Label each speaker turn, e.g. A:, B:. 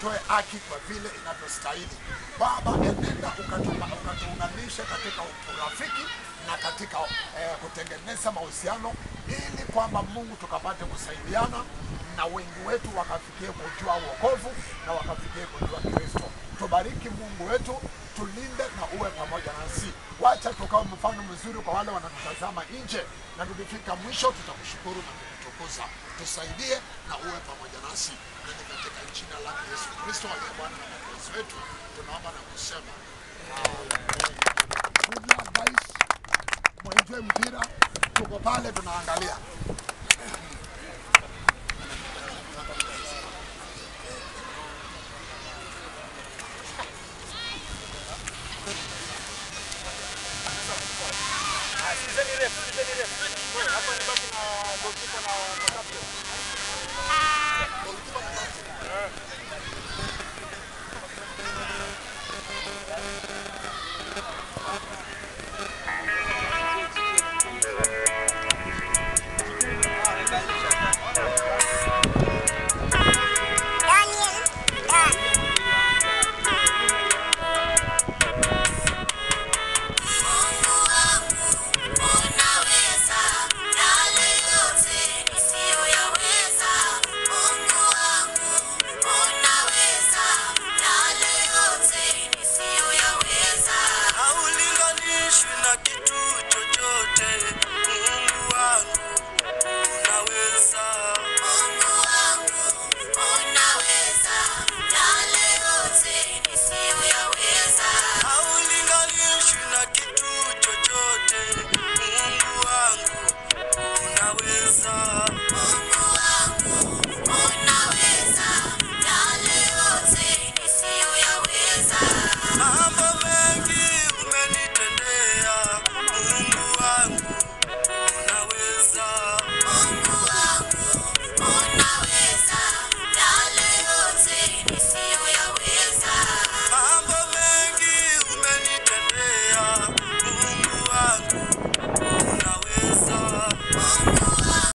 A: tutoe haki kwa vile inavyostahili. Baba, enenda ukatuunganishe katika urafiki na katika kutengeneza mahusiano, ili kwamba Mungu tukapate kusaidiana na wengi wetu wakafikie kujua wokovu na wakafikie kujua Kristo. Tubariki Mungu wetu, tulinde na uwe pamoja nasi. Wacha tukawe mfano mzuri kwa wale wanatutazama nje, na tukifika mwisho tutakushukuru na kukutukuza. Tusaidie na uwe pamoja nasi, na ni katika jina la Yesu Kristo aliye Bwana na Mwokozi wetu tunaomba na kusema amen. Good luck guys. Mwenjoy mpira, tuko pale tunaangalia.
B: Sikizeni refu.